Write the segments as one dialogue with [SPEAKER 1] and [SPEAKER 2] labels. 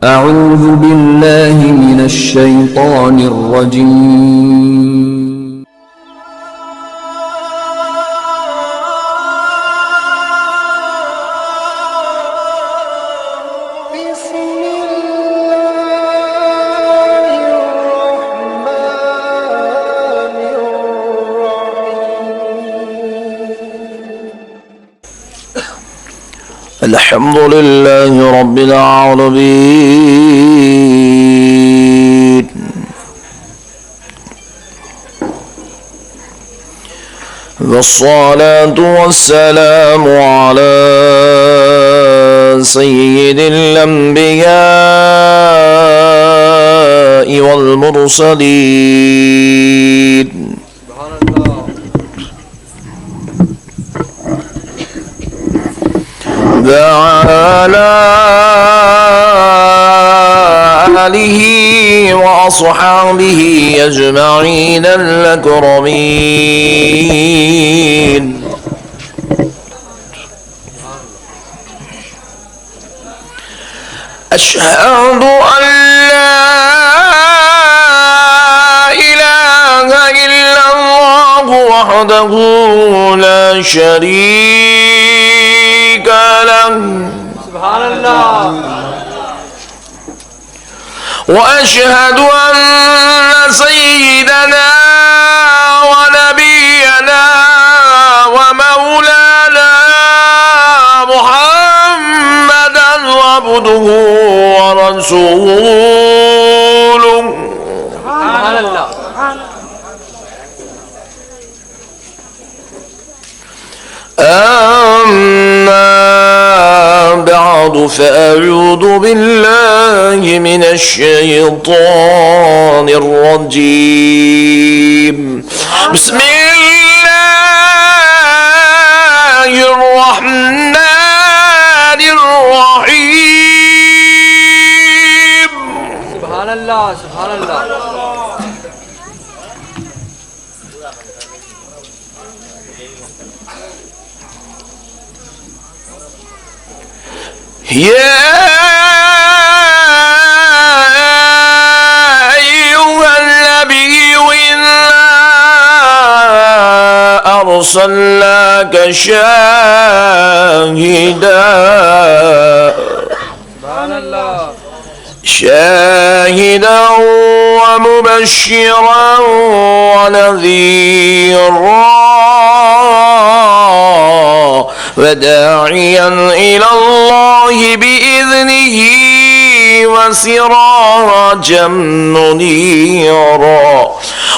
[SPEAKER 1] أعوذ بالله من الشيطان الرجيم.
[SPEAKER 2] بسم الله الرحمن الرحيم.
[SPEAKER 3] الحمد لله رب العالمين، والصلاة والسلام على سيد الأنبياء والمرسلين وعلى آله وأصحابه أجمعين الأكرمين. أشهد أن لا إله إلا الله وحده لا شريك له،
[SPEAKER 2] سبحان الله.
[SPEAKER 3] وأشهد أن سيدنا ونبينا ومولانا محمدا عبده ورسوله.
[SPEAKER 2] سبحان الله.
[SPEAKER 3] أما بعد فأعوذ بالله من الشيطان الرجيم. بسم الله الرحمن الرحيم.
[SPEAKER 2] سبحان الله. سبحان الله.
[SPEAKER 3] يا أيها النبي إنا أرسلناك
[SPEAKER 2] سبحان الله.
[SPEAKER 3] شاهدا ومبشرا ونذيرا وداعيا إلى الله بإذنه وسراجا منيرا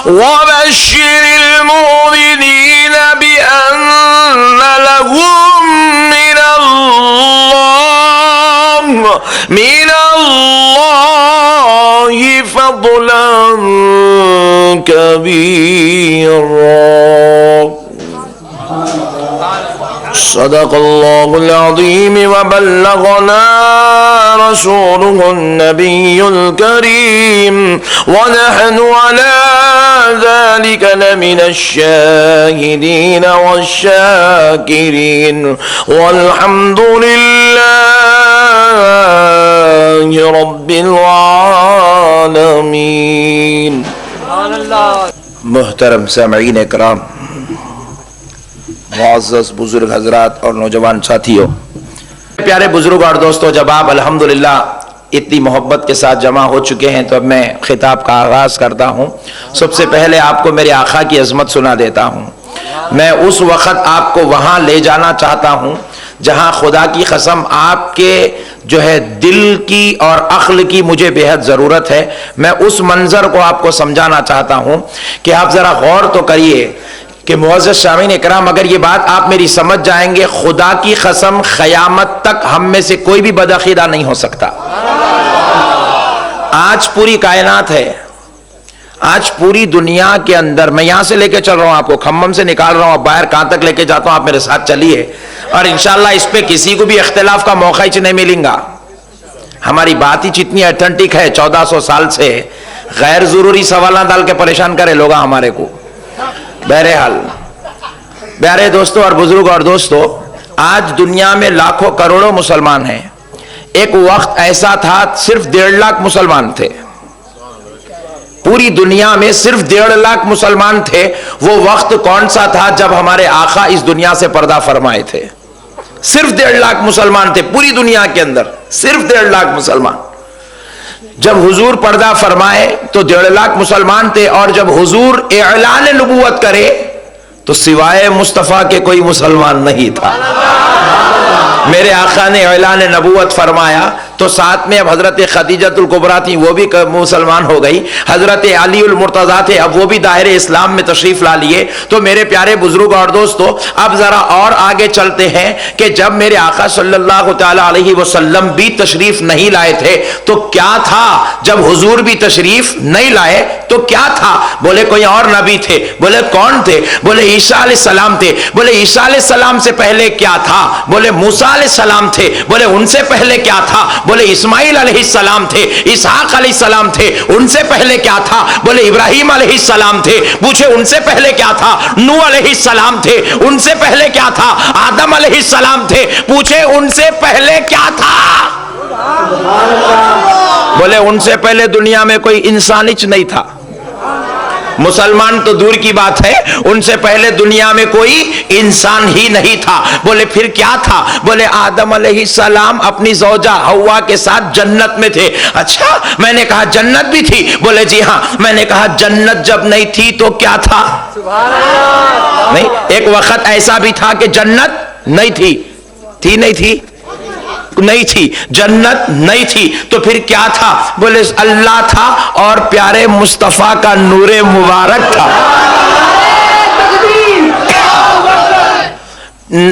[SPEAKER 3] وبشر المؤمنين بأن لهم من الله فضلا كبيرا. صدق الله العظيم وبلغنا رسوله النبي الكريم ونحن على ذلك لمن الشاهدين والشاكرين والحمد لله رب العالمين.
[SPEAKER 2] سبحان الله.
[SPEAKER 3] محترم سامعین اکرام، معزز بزرگ حضرات اور نوجوان ساتھیوں، پیارے بزرگ اور دوستو، جب آپ الحمدللہ اتنی محبت کے ساتھ جمع ہو چکے ہیں تو اب میں خطاب کا آغاز کرتا ہوں. سب سے پہلے آپ کو میرے آقا کی عظمت سنا دیتا ہوں. میں اس وقت آپ کو وہاں لے جانا چاہتا ہوں جہاں خدا کی قسم آپ کے جو ہے دل کی اور عقل کی مجھے بے حد ضرورت ہے. میں اس منظر کو آپ کو سمجھانا چاہتا ہوں کہ آپ ذرا غور تو کریے کہ معزز سامعین اکرام، اگر یہ بات آپ میری سمجھ جائیں گے، خدا کی قسم قیامت تک ہم میں سے کوئی بھی بدعقیدہ نہیں ہو سکتا. آج پوری کائنات ہے، آج پوری دنیا کے اندر، میں یہاں سے لے کے چل رہا ہوں، آپ کو کھمم سے نکال رہا ہوں، اب باہر کہاں تک لے کے جاتا ہوں، آپ میرے ساتھ چلیے، اور انشاءاللہ اس پہ کسی کو بھی اختلاف کا موقع ہی نہیں ملیں گا. ہماری بات ہی اتنی ایتھنٹک ہے، 1400 سال سے غیر ضروری سوالات ڈال کے پریشان کرے لوگ ہمارے کو. بہرحال پیارے دوستو اور بزرگ اور دوستو، آج دنیا میں لاکھوں کروڑوں مسلمان ہیں. ایک وقت ایسا تھا صرف 1.5 لاکھ مسلمان تھے پوری دنیا میں، صرف 1.5 لاکھ مسلمان تھے. وہ وقت کون سا تھا جب ہمارے آقا اس دنیا سے پردہ فرمائے تھے؟ صرف 1.5 لاکھ مسلمان تھے پوری دنیا کے اندر، صرف 1.5 لاکھ مسلمان. جب حضور پردہ فرمائے تو 1.5 لاکھ مسلمان تھے، اور جب حضور اعلان نبوت کرے تو سوائے مصطفیٰ کے کوئی مسلمان نہیں تھا. میرے آقا نے اعلان نبوت فرمایا تو ساتھ میں اب حضرت خدیجۃ الکبریٰ تھی، وہ بھی مسلمان ہو گئی. حضرت علی المرتضیٰ تھے، اب وہ بھی دائرے اسلام میں تشریف لا لیے. تو میرے پیارے بزرگ اور دوستو، اب ذرا اور آگے چلتے ہیں کہ جب میرے آقا صلی اللہ تعالی علیہ وسلم بھی تشریف نہیں لائے تھے تو کیا تھا؟ جب حضور بھی تشریف نہیں لائے تو کیا تھا؟ بولے کوئی اور نبی تھے. بولے کون تھے؟ بولے عیسیٰ علیہ السلام تھے. بولے عیسیٰ علیہ السلام سے پہلے کیا تھا؟ بولے موسیٰ علیہ السلام تھے. بولے ان سے پہلے کیا تھا؟ بولے اسماعیل علیہ السلام تھے. اسحاق علیہ السلام تھے. ان سے پہلے کیا تھا؟ بولے ابراہیم علیہ السلام تھے. پوچھے ان سے پہلے کیا تھا؟ نوح علیہ السلام تھے. ان سے پہلے کیا تھا؟ آدم علیہ السلام تھے. پوچھے ان سے پہلے کیا تھا؟ بولے ان سے پہلے دنیا میں کوئی انسان ہی نہیں تھا. مسلمان تو دور کی بات ہے، ان سے پہلے دنیا میں کوئی انسان ہی نہیں تھا. بولے پھر کیا تھا؟ بولے آدم علیہ السلام اپنی زوجہ حوا کے ساتھ جنت میں تھے. اچھا، میں نے کہا جنت بھی تھی. بولے جی ہاں. میں نے کہا جنت جب نہیں تھی تو کیا تھا؟ نہیں، ایک وقت ایسا بھی تھا کہ جنت نہیں تھی. تھی نہیں تھی؟ نہیں تھی. جنت نہیں تھی تو پھر کیا تھا؟ بولے اللہ تھا اور پیارے مصطفیٰ کا نور مبارک تھا.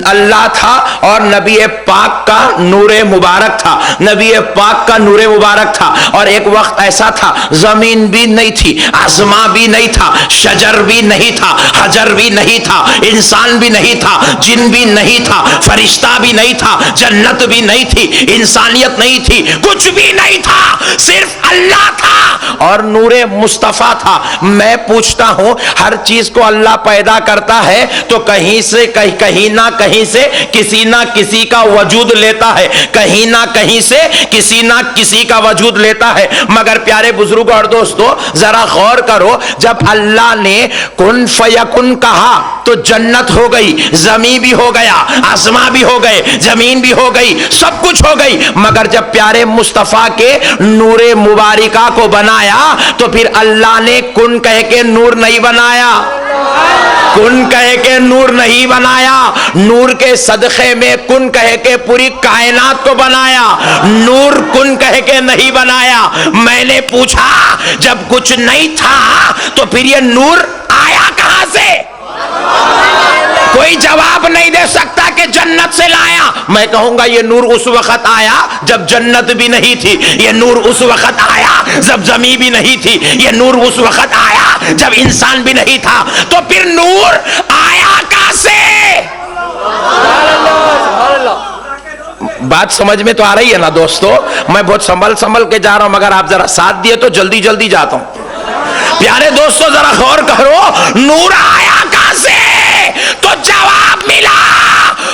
[SPEAKER 3] اللہ تھا اور نبی پاک کا نور مبارک تھا. نبی پاک کا نور مبارک تھا. اور ایک وقت ایسا تھا زمین بھی نہیں تھی، آسمان بھی نہیں تھا، شجر بھی نہیں تھا، حجر بھی نہیں تھا، انسان بھی نہیں تھا، جن بھی نہیں تھا، فرشتہ بھی نہیں تھا، جنت بھی نہیں تھی، انسانیت نہیں تھی، کچھ بھی نہیں تھا، صرف اللہ تھا اور نور مصطفیٰ تھا. میں پوچھتا ہوں، ہر چیز کو اللہ پیدا کرتا ہے تو کہیں سے کہیں نہ کہیں سے کسی نہ کسی کا وجود لیتا ہے، کہیں نہ کہیں سے کسی نہ کسی کا وجود لیتا ہے. مگر پیارے بزرگ اور دوستو ذرا غور کرو، جب اللہ نے کن فیکن کہا تو جنت ہو گئی، زمین بھی ہو گیا، آسمان بھی ہو گئے، زمین بھی ہو گئی، سب کچھ ہو گئی. مگر جب پیارے مصطفیٰ کے نور مبارکہ کو بنایا تو پھر اللہ نے کن کہہ کے نور نہیں بنایا، کن کہہ کے نور نہیں بنایا. نور کے صدقے میں کن کہہ کے پوری کائنات کو بنایا، نور کن کہہ کے نہیں بنایا. میں نے پوچھا جب کچھ نہیں تھا تو پھر یہ نور آیا کہاں سے؟ کوئی جواب نہیں دے سکتا کہ جنت سے لایا. میں کہوں گا یہ نور اس وقت آیا جب جنت بھی نہیں تھی، یہ نور اس وقت آیا جب زمین بھی نہیں تھی، یہ نور اس وقت آیا جب انسان بھی نہیں تھا. تو پھر نور آیا کہاں سے؟ بات سمجھ میں تو آ رہی ہے نا دوستو؟ میں بہت سنبھل کے جا رہا ہوں مگر آپ ذرا ساتھ دیے تو جلدی جاتا ہوں. پیارے دوستو ذرا غور کرو، نور آیا کہاں سے؟ تو جواب ملا،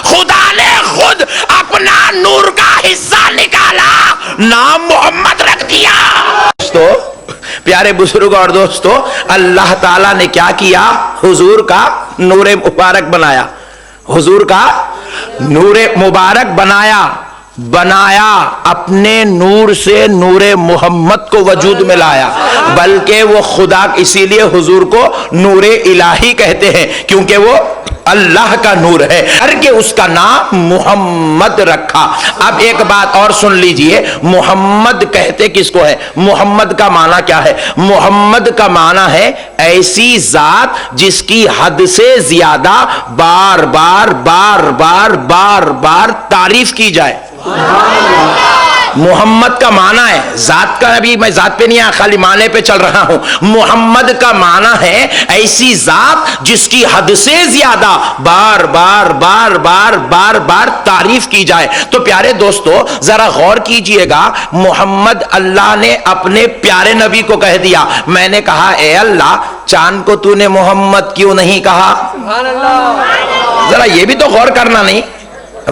[SPEAKER 3] خدا نے خود اپنا نور کا حصہ نکالا، نام محمد رکھ دیا. دوستو پیارے بزرگ اور دوستو، اللہ تعالیٰ نے کیا کیا؟ حضور کا نور مبارک بنایا، حضور کا نور مبارک بنایا اپنے نور سے نور محمد کو وجود میں لایا. بلکہ وہ خدا، اسی لیے حضور کو نور الہی کہتے ہیں کیونکہ وہ اللہ کا نور ہے، کر کے اس کا نام محمد رکھا. اب ایک بات اور سن لیجئے، محمد کہتے کس کو ہے؟ محمد کا معنی کیا ہے؟ محمد کا معنی ہے ایسی ذات جس کی حد سے زیادہ بار بار تعریف کی جائے. محمد کا معنی ہے، ذات کا، ابھی میں ذات پہ نہیں آیا، خالی معنی پہ چل رہا ہوں. محمد کا معنی ہے ایسی ذات جس کی حد سے زیادہ بار بار تعریف کی جائے. تو پیارے دوستو ذرا غور کیجئے گا، محمد اللہ نے اپنے پیارے نبی کو کہہ دیا. میں نے کہا اے اللہ، چاند کو تو نے محمد کیوں نہیں کہا؟ ذرا یہ بھی تو غور کرنا نہیں.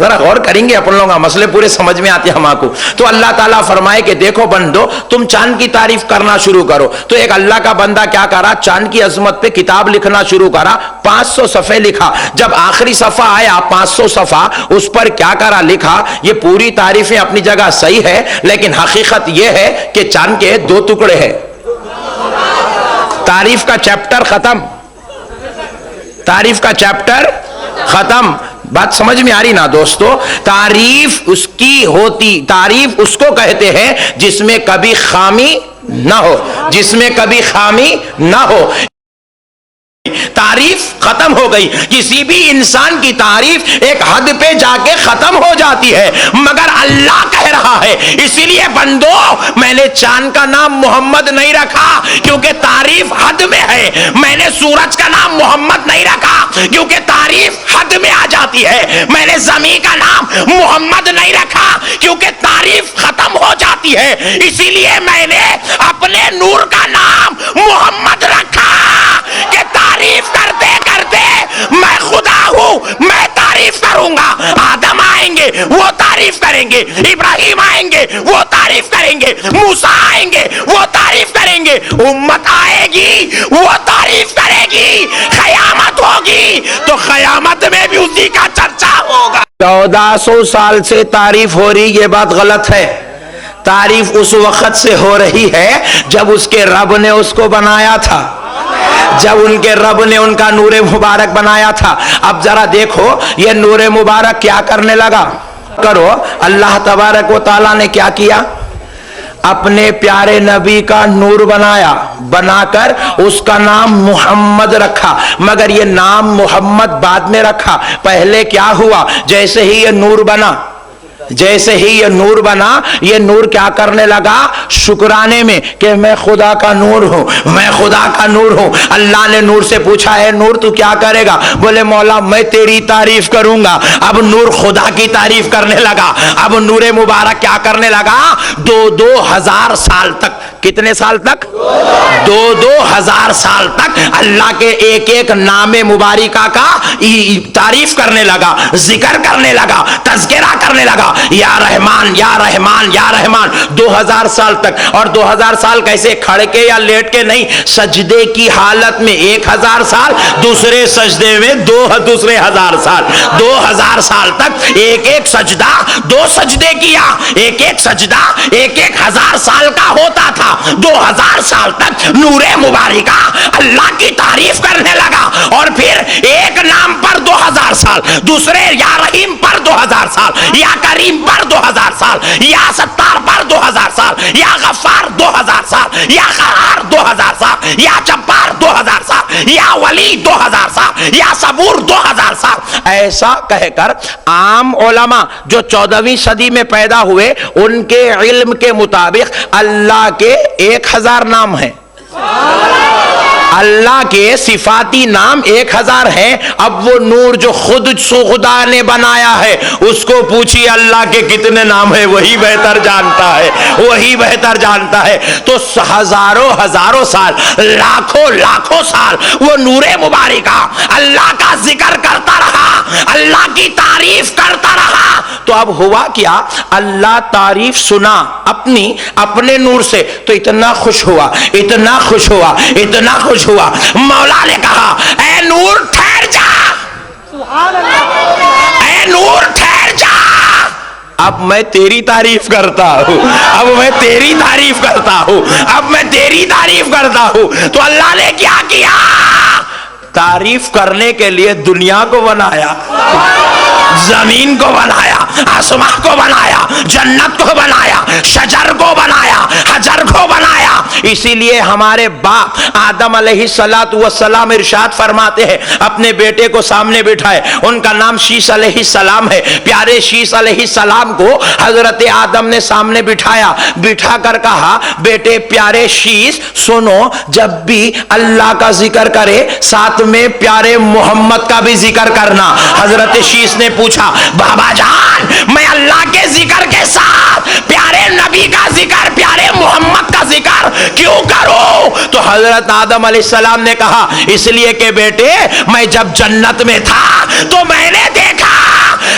[SPEAKER 3] ذرا غور کریں گے اپن لوگ، مسئلے پورے سمجھ میں آتے ہیں ہم کو. تو اللہ تعالیٰ فرمائے کہ دیکھو بندو تم چاند کی تعریف کرنا شروع کرو. تو ایک اللہ کا بندہ کیا کرا، چاند کی عظمت پہ کتاب لکھنا شروع کرا. 500 صفحے لکھا. جب آخری صفحہ آیا 500 صفحہ، اس پر کیا کرا، لکھا یہ پوری تعریفیں اپنی جگہ صحیح ہے، لیکن حقیقت یہ ہے کہ چاند کے 2 ٹکڑے ہیں. تعریف کا چیپٹر ختم، تعریف کا چیپٹر ختم. بات سمجھ میں آ رہی نا دوستو؟ تعریف اس کی ہوتی، تعریف اس کو کہتے ہیں جس میں کبھی خامی نہ ہو، جس میں کبھی خامی نہ ہو. تعریف ختم ہو گئی. کسی بھی انسان کی تعریف ایک حد پہ جا کے ختم ہو جاتی ہے، مگر اللہ کہہ رہا ہے اسی لیے بندو میں نے چاند کا نام محمد نہیں رکھا کیونکہ تعریف حد میں ہے. میں نے سورج کا نام محمد نہیں رکھا کیونکہ تعریف حد میں آ جاتی ہے. میں نے زمین کا نام محمد نہیں رکھا کیونکہ تعریف ختم ہو جاتی ہے. اسی لیے میں نے اپنے نور کا نام محمد رکھا کہ تعریف کرتے کرتے میں خدا ہوں، میں تعریف کروں گا. آدم آئیں گے وہ تعریف کریں گے، ابراہیم آئیں گے وہ تعریف کریں گے، موسیٰ آئیں گے وہ تعریف کریں گے، امت آئے گی وہ تعریف کرے گی. قیامت ہوگی تو قیامت میں بھی اسی کا چرچا ہوگا. 1400 سال سے تعریف ہو رہی، یہ بات غلط ہے. تعریف اس وقت سے ہو رہی ہے جب اس کے رب نے اس کو بنایا تھا، جب ان کے رب نے ان کا نور مبارک بنایا تھا. اب ذرا دیکھو یہ نور مبارک کیا کرنے لگا. کرو اللہ تبارک و تعالیٰ نے کیا کیا، اپنے پیارے نبی کا نور بنایا، بنا کر اس کا نام محمد رکھا. مگر یہ نام محمد بعد میں رکھا. پہلے کیا ہوا، جیسے ہی یہ نور بنا، جیسے ہی یہ نور بنا، یہ نور کیا کرنے لگا، شکرانے میں کہ میں خدا کا نور ہوں، میں خدا کا نور ہوں. اللہ نے نور سے پوچھا ہے نور تو کیا کرے گا؟ بولے مولا میں تیری تعریف کروں گا. اب نور خدا کی تعریف کرنے لگا. اب نور مبارک کیا کرنے لگا، 2000 سال تک. کتنے سال تک؟ 2000 سال تک اللہ کے ایک ایک نام مبارکہ کا تعریف کرنے لگا، ذکر کرنے لگا، تذکرہ کرنے لگا. یا رحمان یا رحمان یا رحمان 2000 سال تک. اور 2000 سال کیسے، کھڑ کے یا لیٹ کے نہیں، سجدے کی حالت میں 1000 سال، دوسرے سجدے میں دوسرے 1000 سال. 2000 سال تک ایک ایک سجدہ، 2 سجدے کیا، ایک ایک سجدہ 1000 سال کا ہوتا تھا. 2000 سال تک نور مبارکہ اللہ کی تعریف کرنے لگا. اور پھر ایک نام پر 2000 سال، دوسرے یا رحیم پر 2000 سال، یا کریم پر 2000 سال، یا ستار پر 2000 سال، یا غفار 2000 سال، یا قہار 2000 سال، یا جبار 2000 سال، یا ولی 2000 سال، یا صبور 2000 سال. ایسا کہہ کر عام علماء جو 14ویں صدی میں پیدا ہوئے ان کے علم کے مطابق اللہ کے 1000 نام ہیں. اللہ کے صفاتی نام 1000 ہیں. اب وہ نور جو خود خدا نے بنایا ہے اس کو پوچھیے اللہ کے کتنے نام ہیں، وہی بہتر جانتا ہے، وہی بہتر جانتا ہے. تو ہزاروں سال، لاکھوں سال وہ نور مبارکہ اللہ کا ذکر کرتا رہا، اللہ کی تعریف کرتا رہا. تو اب ہوا کیا، اللہ تعریف سنا اپنے نور سے تو اتنا خوش ہوا، اتنا خوش ہوا، اتنا خوش ہوا. مولا نے کہا اے نور ٹھہر جا، اے نور ٹھہر جا، اب میں تیری تعریف کرتا ہوں، اب میں تیری تعریف کرتا ہوں، اب میں تیری تعریف کرتا ہوں. تو اللہ نے کیا کیا، تعریف کرنے کے لیے دنیا کو بنایا، زمین کو بنایا، آسمان کو بنایا، جنت کو بنایا، شجر کو بنایا، حجر کو بنایا. اسی لیے ہمارے باپ آدم علیہ السلام ارشاد فرماتے ہیں، اپنے بیٹے کو سامنے بٹھائے، ان کا نام شیش علیہ السلام ہے. پیارے شیش علیہ السلام کو حضرت آدم نے سامنے بٹھایا، بٹھا کر کہا بیٹے پیارے شیش سنو، جب بھی اللہ کا ذکر کرے ساتھ میں پیارے محمد کا بھی ذکر کرنا. حضرت شیش نے پوچھا بابا جان میں اللہ کے ذکر کے ساتھ پیارے نبی کا ذکر، پیارے محمد کا ذکر کیوں کروں؟ تو حضرت آدم علیہ السلام نے کہا اس لیے کہ بیٹے میں جب جنت میں تھا تو میں نے دیکھا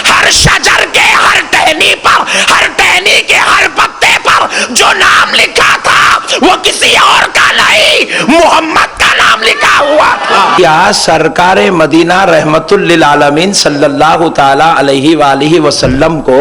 [SPEAKER 3] ہر ہر شجر کے ہر ٹہنی پر، ہر ٹہنی کے ہر پتے پر جو نام لکھا تھا وہ کسی اور کا نہیں، محمد کا نام لکھا ہوا تھا۔ یا سرکار مدینہ رحمت للعالمین صلی اللہ تعالی علیہ وآلہ وسلم کو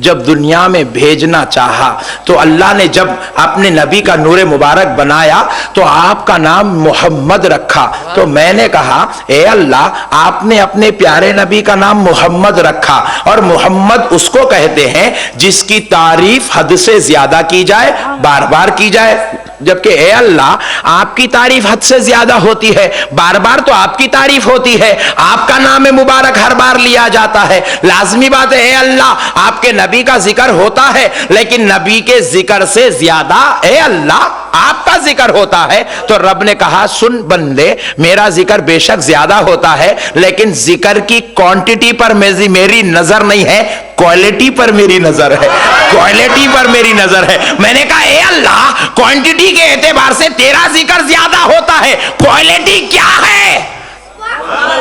[SPEAKER 3] جب دنیا میں بھیجنا چاہا تو اللہ نے جب اپنے نبی کا نور مبارک بنایا تو آپ کا نام محمد رکھا۔ تو میں نے کہا اے اللہ آپ نے اپنے پیارے نبی کا نام محمد رکھا، اور محمد اس کو کہتے ہیں جس کی تعریف حد سے زیادہ کی جائے، بار بار کی جائے، جبکہ اے اللہ آپ کی تعریف حد سے زیادہ ہوتی ہے، بار بار تو آپ کی تعریف ہوتی ہے، آپ کا نام مبارک ہر بار لیا جاتا ہے، لازمی بات ہے اے اللہ آپ کے نبی کا ذکر ہوتا ہے، لیکن نبی کے ذکر سے زیادہ اے اللہ آپ کا ذکر ہوتا ہے۔ تو رب نے کہا سن بندے، میرا ذکر بے شک زیادہ ہوتا ہے، لیکن ذکر کی کوانٹٹی پر میری نظر نہیں ہے، کوالٹی پر میری نظر ہے، کوالٹی پر میری نظر ہے۔ میں نے کہا اے اللہ کوانٹٹی کے اعتبار سے تیرا ذکر زیادہ ہوتا ہے، کوالٹی کیا ہے،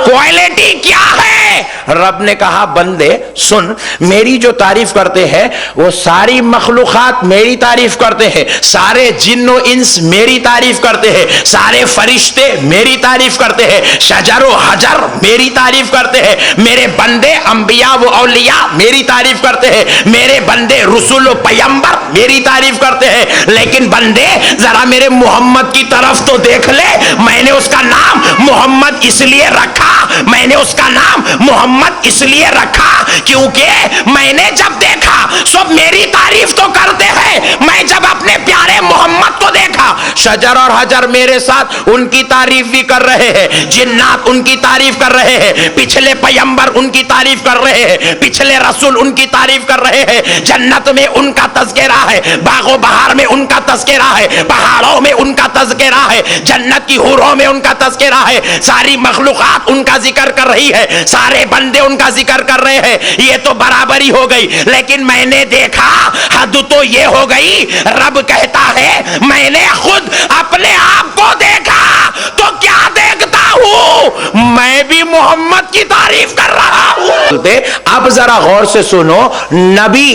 [SPEAKER 3] کوالٹی کیا ہے؟ رب نے کہا بندے سن، میری جو تعریف کرتے ہیں وہ ساری مخلوقات میری تعریف کرتے ہیں، سارے جن و انس میری تعریف کرتے ہیں، سارے فرشتے میری تعریف کرتے ہیں، شجر و حجر میری تعریف کرتے ہیں، میرے بندے انبیاء و اولیاء میری تعریف کرتے ہیں، میرے بندے رسول و پیغمبر میری تعریف کرتے ہیں، لیکن بندے ذرا میرے محمد کی طرف تو دیکھ لے، میں نے اس کا نام محمد اس لیے رکھا، میں نے اس کا نام محمد اس لیے رکھا کیونکہ میں نے جب دیکھا سب میری تعریف تو کرتے ہیں، میں جب اپنے پیارے محمد کو دیکھا شجر اور حجر میرے ساتھ ان کی تعریف بھی کر رہے ہیں، جنات ان کی تعریف کر رہے ہیں، پچھلے پیغمبر ان کی تعریف کر رہے ہیں، پچھلے رسول ان کی تعریف کر رہے ہیں، جنت میں ان کا تذکرہ ہے، باغ و بہار میں ان کا تذکرہ ہے، پہاڑوں میں ان کا تذکرہ ہے، جنت کی حوروں میں ان کا تذکرہ ہے، ساری مخلوقات ان کا ذکر کر رہی ہے، سارے بندے ان کا ذکر کر رہے ہیں، یہ تو برابری ہو گئی، لیکن میں نے دیکھا حد تو یہ ہو گئی، رب کہتا ہے میں نے خود اپنے آپ کو دیکھا تو کیا دیکھتا ہوں، میں بھی محمد کی تعریف کر رہا ہوں۔ اب ذرا غور سے سنو، نبی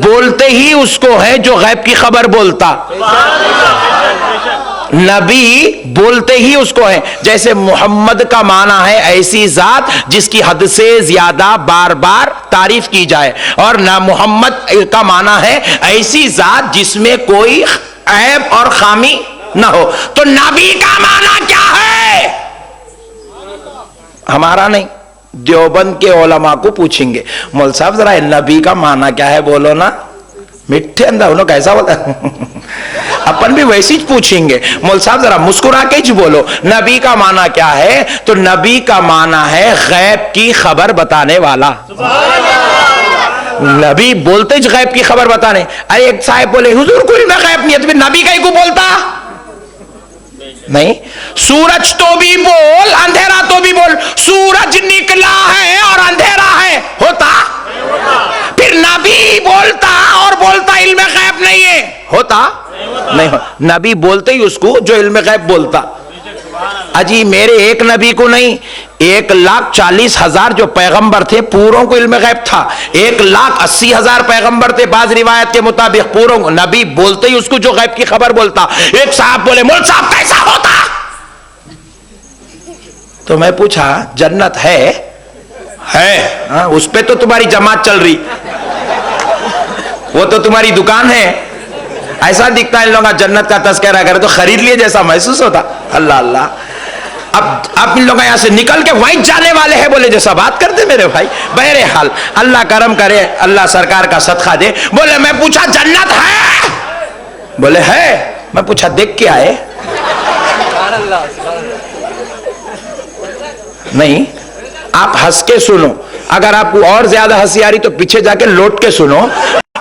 [SPEAKER 3] بولتے ہی اس کو ہے جو غیب کی خبر بولتا، نبی بولتے ہی اس کو ہے، جیسے محمد کا معنی ہے ایسی ذات جس کی حد سے زیادہ بار بار تعریف کی جائے، اور نہ محمد کا معنی ہے ایسی ذات جس میں کوئی عیب اور خامی نہ ہو۔ تو نبی کا معنی کیا ہے؟ ہمارا نہیں، دیوبند کے علماء کو پوچھیں گے مول صاحب ذرا نبی کا معنی کیا ہے بولو نا، مٹھے اندر انہوں کیسا بولا اپن بھی ویسی ہی پوچھیں گے، مول صاحب ذرا مسکرا کے ہی بولو نبی کا معنی کیا ہے؟ تو نبی کا معنی ہے غیب کی خبر بتانے والا، نبی بولتے جو غیب کی خبر بتانے۔ ارے ایک صاحب بولے حضور کوئی میں غیب نہیں ہے، تو پھر نبی کا ہی کو بولتا نہیں، سورج تو بھی بول اندھیرا تو بھی بول، سورج نکلا ہے اور اندھیرا ہے ہوتا، پھر نبی بولتا اور بولتا علم غیب نہیں ہے ہوتا نہیں، نبی بولتے ہی اس کو جو علم غیب بولتا۔ اجی میرے ایک نبی کو نہیں، 1,40,000 جو پیغمبر تھے پوروں کو علم غیب تھا، 1,80,000 پیغمبر تھے بعض روایت کے مطابق پوروں کو، نبی بولتے ہی اس کو جو غیب کی خبر بولتا۔ ایک صاحب بولے مول صاحب کیسا ہوتا؟ تو میں پوچھا جنت ہے اس پہ تو تمہاری جماعت چل رہی، وہ تو تمہاری دکان ہے، ایسا دکھتا ہے ان لوگوں کا جنت کا تذکرہ کرے تو خرید لیے جیسا محسوس ہوتا۔ اللہ اللہ، اب ان لوگ یہاں سے نکل کے وہیں جانے والے ہیں بولے جیسا بات کرتے میرے بھائی۔ بہرحال اللہ کرم کرے، اللہ سرکار کا صدقہ دے۔ بولے میں پوچھا جنت ہے؟ بولے ہے۔ میں پوچھا دیکھ کے آئے؟ نہیں، آپ ہنس کے سنو، اگر آپ کو اور زیادہ ہنسی آ رہی تو پیچھے جا کے لوٹ کے سنو۔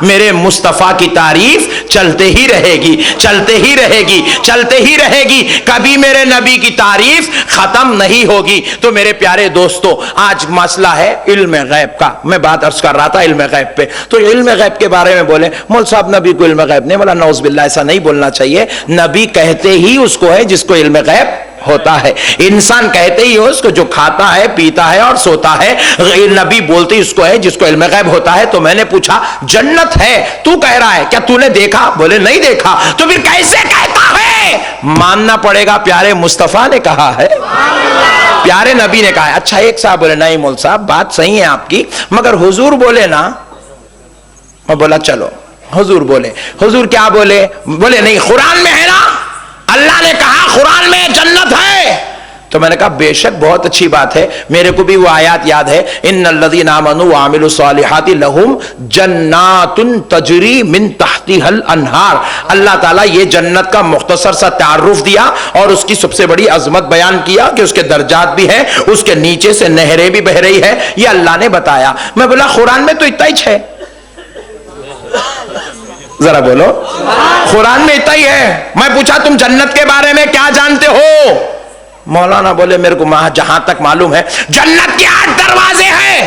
[SPEAKER 3] میرے مصطفیٰ کی تعریف چلتے ہی رہے گی، چلتے ہی رہے گی، چلتے ہی رہے گی، کبھی میرے نبی کی تعریف ختم نہیں ہوگی۔ تو میرے پیارے دوستو، آج مسئلہ ہے علم غیب کا، میں بات عرض کر رہا تھا علم غیب پہ۔ تو علم غیب کے بارے میں بولے مول صاحب نبی کو علم غیب نہیں، بولا نعوذ باللہ ایسا نہیں بولنا چاہیے، نبی کہتے ہی اس کو ہے جس کو علم غیب ہوتا ہے. انسان کہتے ہی ہو اس کو جو کھاتا ہے پیتا ہے اور سوتا ہے. نبی بولتے اس کو ہے جس کو علم غیب ہوتا ہے. تو میں نے پوچھا جنت ہے تو کہہ رہا ہے, کیا تو نے دیکھا؟ بولے نہیں دیکھا. تو پھر کیسے کہتا ہے؟ ماننا پڑے گا پیارے مصطفیٰ نے کہا ہے, پیارے نبی نے کہا ہے. اچھا ایک صاحب بولے نہیں مول صاحب بات صحیح ہے آپ کی, مگر حضور بولے نا. میں بولا چلو حضور بولے. حضور کیا بولے؟ بولے نہیں قرآن میں ہے نا, اللہ نے کہا قرآن میں جنت ہے. تو میں نے کہا بے شک بہت اچھی بات ہے, میرے کو بھی وہ آیات یاد ہے, ان الذین آمنوا وعملوا الصالحات لہم جنات تجری من تحتها الانہار. اللہ تعالیٰ یہ جنت کا مختصر سا تعارف دیا اور اس کی سب سے بڑی عظمت بیان کیا کہ اس کے درجات بھی ہیں, اس کے نیچے سے نہریں بھی بہ رہی ہے, یہ اللہ نے بتایا. میں بولا قرآن میں تو اتنا ہی ہے, ذرا بولو قرآن میں اتنا ہی ہے. میں پوچھا تم جنت کے بارے میں کیا جانتے ہو؟ مولانا بولے میرے کو جہاں تک معلوم ہے جنت کے 8 دروازے ہیں.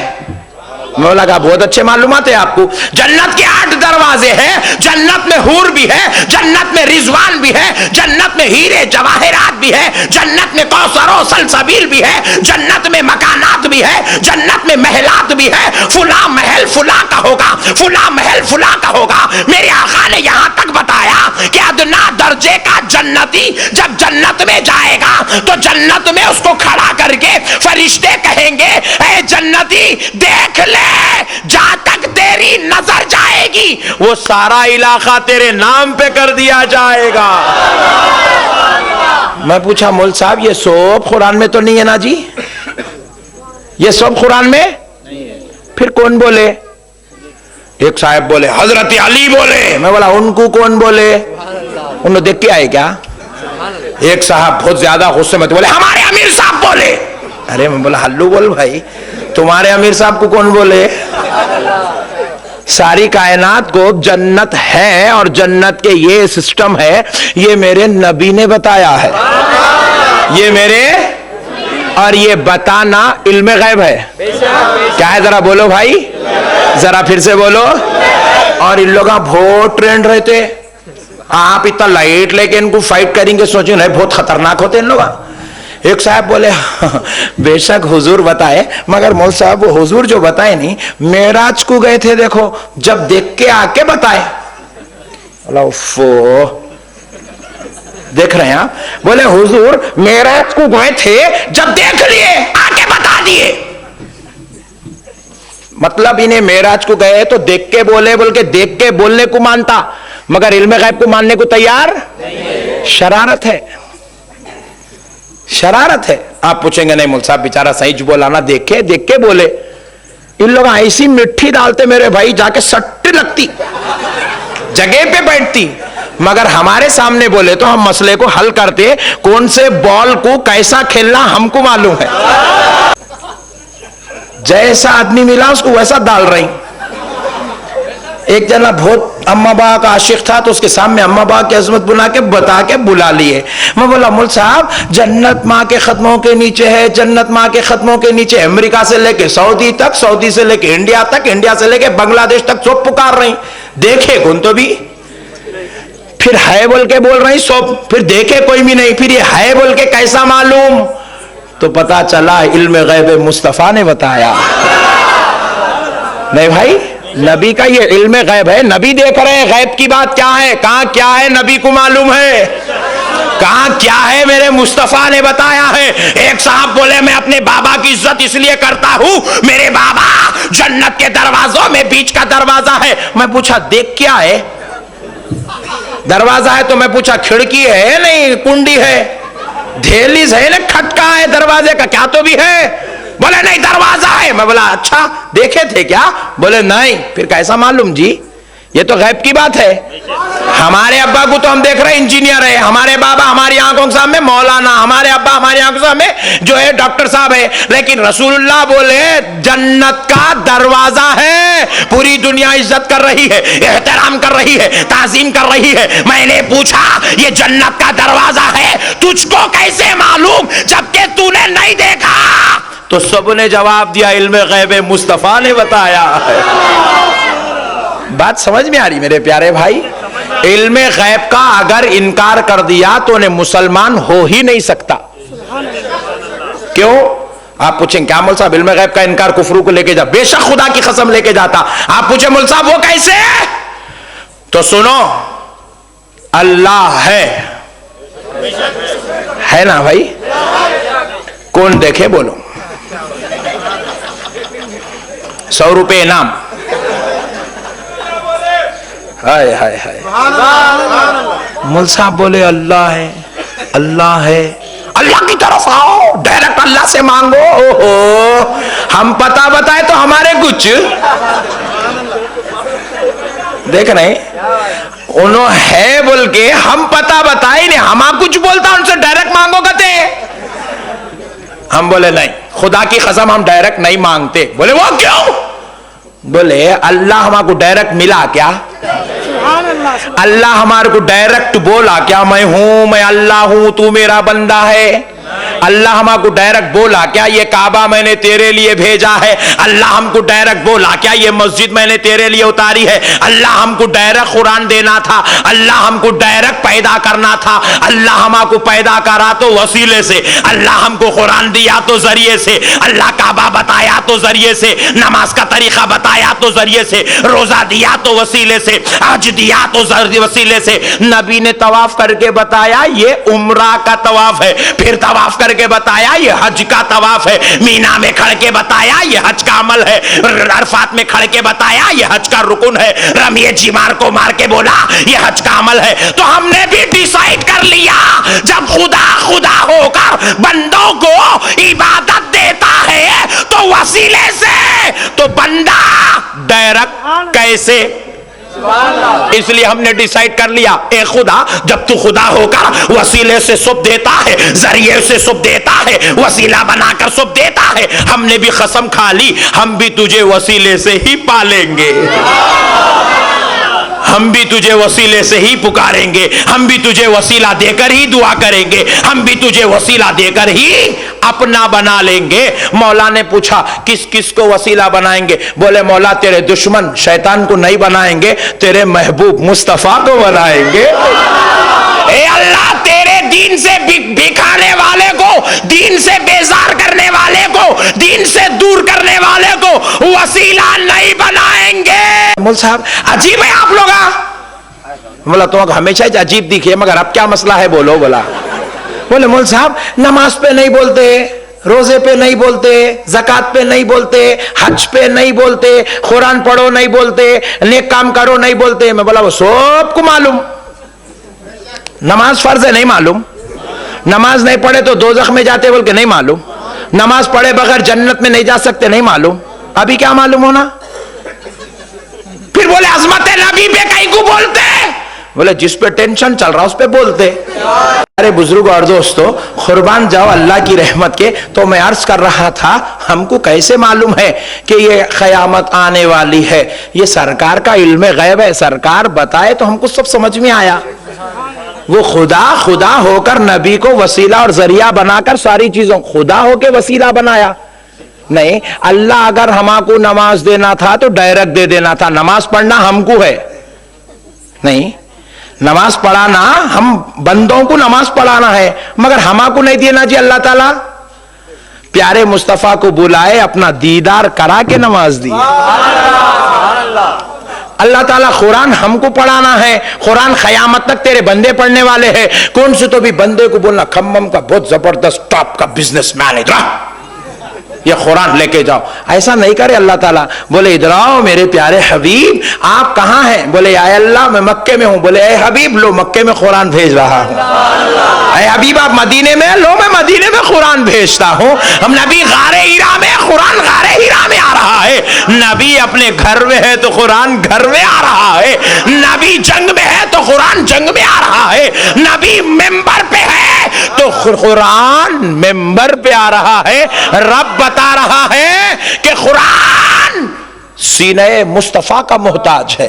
[SPEAKER 3] مولا کہا بہت اچھے معلومات ہے آپ کو. جنت کے 8 دروازے ہیں, جنت میں حور بھی ہے, جنت میں رضوان بھی ہے, جنت میں ہیرے جواہرات بھی ہے, جنت میں کوثر و سلسبیل بھی ہے, جنت میں مکانات بھی ہے, جنت میں محلات بھی ہے. فلاں محل فلاں کا ہوگا, فلاں محل فلاں کا ہوگا. میرے آقا نے یہاں تک بتایا کہ ادنا درجے کا جنتی جب جنت میں جائے گا تو جنت میں اس کو کھڑا کر کے فرشتے کہیں گے اے جنتی دیکھ لے, جا تک تیری نظر جائے گی وہ سارا علاقہ تیرے نام پہ کر دیا جائے گا. میں پوچھا مول صاحب یہ سب قرآن میں تو نہیں ہے نا جی؟ یہ سب قرآن میں پھر کون بولے؟ ایک صاحب بولے حضرت علی بولے. میں بولا ان کو کون بولے؟ انہوں دیکھ کے آئے کیا؟ ایک صاحب بہت زیادہ غصے میں بولے ہمارے امیر صاحب بولے. ارے میں بولا ہلو بول بھائی, تمہارے امیر صاحب کو کون بولے؟ ساری کائنات کو جنت ہے اور جنت کے یہ سسٹم ہے, یہ میرے نبی نے بتایا ہے, یہ میرے, اور یہ بتانا علم غیب ہے. کیا ہے ذرا بولو بھائی, ذرا پھر سے بولو. اور ان لوگوں بہت ٹرینڈ رہتے, آپ اتنا لائٹ لے کے ان کو فائٹ کریں گے سوچیں نہیں بہت خطرناک ہوتے ان لوگ. ایک صاحب بولے بے شک حضور بتائے, مگر مول صاحب وہ حضور جو بتائے نہیں, معراج کو گئے تھے دیکھو جب دیکھ کے آ کے بتائے. دیکھ رہے ہیں آپ, بولے حضور معراج کو گئے تھے جب دیکھ لیے آ کے بتا دیے. مطلب انہیں معراج کو گئے تو دیکھ کے بولے, بول کے دیکھ کے بولنے کو مانتا مگر علم غیب کو ماننے کو تیار نہیں. شرارت ہے, شرارت ہے. آپ پوچھیں گے نہیں مول صاحب بیچارہ صحیح بولا نا, دیکھے دیکھ کے بولے. ان لوگ ایسی مٹھی ڈالتے میرے بھائی جا کے سٹ لگتی, جگہ پہ بیٹھتی, مگر ہمارے سامنے بولے تو ہم مسئلے کو حل کرتے. کون سے بال کو کیسا کھیلنا ہم کو معلوم ہے, جیسا آدمی ملا اس کو ویسا ڈال رہی. ایک جنا بہت اما با کا عاشق تھا تو اس کے سامنے اما با کی عظمت بتا کے بلا لیے. میں بولا مول صاحب جنت ماں کے ختموں کے نیچے ہے, جنت ماں کے ختموں کے نیچے. امریکہ سے لے کے سعودی تک, سعودی سے لے کے انڈیا تک, انڈیا سے لے کے بنگلہ دیش تک سب پکار رہی. دیکھے کون تو بھی, پھر ہے بول کے بول رہی سب, پھر دیکھے کوئی بھی نہیں, پھر یہ ہے بول کے کیسا معلوم؟ تو پتا چلا علم غیب مصطفیٰ نے بتایا. نہیں بھائی, نبی کا یہ علم غیب ہے, نبی دیکھ رہے ہیں غیب کی بات کیا ہے, کہاں کیا ہے نبی کو معلوم ہے, کہاں کیا ہے میرے مصطفیٰ نے بتایا ہے. ایک صاحب بولے میں اپنے بابا کی عزت اس لیے کرتا ہوں, میرے بابا جنت کے دروازوں میں بیچ کا دروازہ ہے. میں پوچھا دیکھ کیا ہے؟ دروازہ ہے تو میں پوچھا کھڑکی ہے نہیں کنڈی ہے, دہلیز ہے نا, کھٹکا ہے دروازے کا, کیا تو بھی ہے؟ بولے نہیں دروازہ ہے. میں بولا اچھا دیکھے تھے کیا؟ بولے نہیں. پھر کیسا معلوم جی؟ یہ تو غیب کی بات ہے. ہمارے ابا کو تو ہم دیکھ رہے ہیں انجینئر ہے, ہمارے بابا ہماری آنکھوں کے سامنے مولانا, ہمارے ابا ہماری آنکھوں کے سامنے جو ہے ڈاکٹر صاحب ہے, لیکن رسول اللہ بولے جنت کا دروازہ ہے. پوری دنیا عزت کر رہی ہے, احترام کر رہی ہے, تعظیم کر رہی ہے. میں نے پوچھا یہ جنت کا دروازہ ہے تجھ کو کیسے معلوم جبکہ تو نے نہیں دیکھا؟ تو سب نے جواب دیا علم غیب مصطفیٰ نے بتایا ہے. بات سمجھ میں آ رہی میرے پیارے بھائی؟ علم غیب کا اگر انکار کر دیا تو انہیں مسلمان ہو ہی نہیں سکتا. کیوں؟ آپ پوچھیں کیا مول صاحب علم غیب کا انکار کفر کو لے کے جا؟ بے شک خدا کی قسم لے کے جاتا. آپ پوچھیں مول صاحب وہ کیسے؟ تو سنو، اللہ ہے نا بھائی؟ کون دیکھے بولو؟ 100 روپے انعام. ہائے ہائے ہائے، مول صاحب بولے اللہ ہے، اللہ ہے. اللہ کی طرف آؤ، ڈائریکٹ اللہ سے مانگو. اوہو، ہم پتہ بتائے تو ہمارے کچھ دیکھ رہے انہوں ہے بول کے ہم پتہ بتائے نہیں، ہما کچھ بولتا ان سے ڈائریکٹ مانگو کہتے. ہم بولے نہیں، خدا کی قسم ہم ڈائریکٹ نہیں مانگتے. بولے وہ کیوں؟ بولے اللہ ہمارے کو ڈائریکٹ ملا کیا؟ اللہ ہمارے کو ڈائریکٹ بولا کیا میں ہوں، میں اللہ ہوں، تو میرا بندہ ہے؟ اللہ ہمارے کو ڈائریکٹ بولا کیا یہ کعبہ میں نے تیرے لیے بھیجا ہے؟ اللہ ہم کو ڈائریکٹ بولا کیا یہ مسجد میں نے تیرے لیے اتاری ہے؟ اللہ ہم کو ڈائریکٹ قرآن دینا تھا، اللہ ہم کو ڈائریکٹ پیدا کرنا تھا. اللہ ہمارے کو پیدا کرا تو وسیلے سے، اللہ ہم کو قرآن دیا تو ذریعے سے، اللہ کعبہ بتایا تو ذریعے سے، نماز کا طریقہ بتایا تو ذریعے سے، روزہ دیا تو وسیلے سے، حج دیا تو وسیلے سے. نبی نے طواف کر کے بتایا یہ عمرہ کا طواف ہے، پھر طواف کر کے بتایا یہ حج کا طواف ہے، مینا میں کھڑ کے بتایا یہ حج کا عمل ہے، عرفات میں کھڑ کے بتایا یہ حج کا رکن ہے، رمیے جمار کو مار کے بولا یہ حج کا عمل ہے. تو ہم نے بھی ڈیسائیڈ کر لیا جب خدا خدا ہو کر بندوں کو عبادت دیتا ہے تو وسیلے سے، تو بندہ ڈائریکٹ کیسے؟ اس لیے ہم نے ڈیسائیڈ کر لیا اے خدا جب تو خدا ہو کر وسیلے سے سب دیتا ہے، ذریعے سے سب دیتا ہے، وسیلہ بنا کر سب دیتا ہے، ہم نے بھی قسم کھا لی ہم بھی تجھے وسیلے سے ہی پالیں گے، ہم بھی تجھے وسیلے سے ہی پکاریں گے، ہم بھی تجھے وسیلہ دے کر ہی دعا کریں گے، ہم بھی تجھے وسیلہ دے کر ہی اپنا بنا لیں گے. مولا نے پوچھا کس کس کو وسیلہ بنائیں گے؟ بولے مولا تیرے دشمن شیطان کو نہیں بنائیں گے، تیرے محبوب مصطفیٰ کو بنائیں گے. اے اللہ تیرے دین سے بکھانے والے کو، دین سے بیزار کرنے والے کو، دین سے دور کرنے والے کو وسیلہ نہیں بنائیں گے. مول صاحب عجیب ہے آپ لوگ. بولا تم ہمیشہ عجیب دکھے مگر اب کیا مسئلہ ہے بولو. بولا بولے مول صاحب نماز پہ نہیں بولتے، روزے پہ نہیں بولتے، زکات پہ نہیں بولتے، حج پہ نہیں بولتے، قرآن پڑھو نہیں بولتے، نیک کام کرو نہیں بولتے. میں بولا وہ سب کو معلوم، نماز فرض ہے نہیں معلوم، نماز نہیں پڑھے تو دوزخ میں جاتے بول کے نہیں معلوم، نماز پڑھے بغیر جنت میں نہیں جا سکتے نہیں معلوم. ابھی کیا معلوم ہونا؟ پھر بولے عظمت نبی پہ کہیں کو بولتے؟ بولے جس پہ ٹینشن چل رہا اس پہ بولتے. ارے بزرگ اور دوستو قربان جاؤ اللہ کی رحمت کے. تو میں عرض کر رہا تھا ہم کو کیسے معلوم ہے کہ یہ قیامت آنے والی ہے؟ یہ سرکار کا علم غیب ہے، سرکار بتائے تو ہم کو سب سمجھ میں آیا. وہ خدا ہو کر نبی کو وسیلہ اور ذریعہ بنا کر ساری چیزوں خدا ہو کے وسیلہ بنایا نہیں. اللہ اگر ہم کو نماز دینا تھا تو ڈائریکٹ دے دینا تھا. نماز پڑھنا ہم کو ہے نہیں، نماز پڑھانا ہم بندوں کو نماز پڑھانا ہے مگر ہم کو نہیں دینا جی. اللہ تعالیٰ پیارے مصطفیٰ کو بلائے اپنا دیدار کرا کے نماز دی. اللہ تعالیٰ قرآن ہم کو پڑھانا ہے، قرآن قیامت تک تیرے بندے پڑھنے والے ہیں. کون سے تو بھی بندے کو بولنا کھمم کا بہت زبردست ٹاپ کا بزنس مین ادھر یہ قرآن لے کے جاؤ، ایسا نہیں کرے اللہ تعالیٰ. بولے ادھر آؤ میرے پیارے حبیب آپ کہاں ہیں؟ بولے اے اللہ میں مکے میں ہوں. بولے اے حبیب لو مکے میں قرآن بھیج رہا ہوں. اے حبیب آپ مدینے میں لو میں مدینے میں قرآن بھیجتا ہوں. ہم نبی غار ہیرا میں، قرآن غار ہیرا میں آ رہا ہے. نبی اپنے گھر میں ہے تو قرآن گھر میں آ رہا ہے. نبی جنگ میں ہے تو قرآن جنگ میں آ رہا ہے. نبی ممبر پہ ہے تو قرآن ممبر پہ آ رہا ہے. رب بتا رہا ہے کہ قرآن سینہ مصطفیٰ کا محتاج ہے،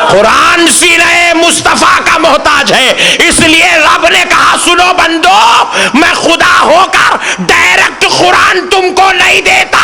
[SPEAKER 3] قرآن سینہ مصطفیٰ کا محتاج ہے. اس لیے رب نے کہا سنو بندو میں خدا ہو کر ڈائریکٹ قرآن تم کو نہیں دیتا،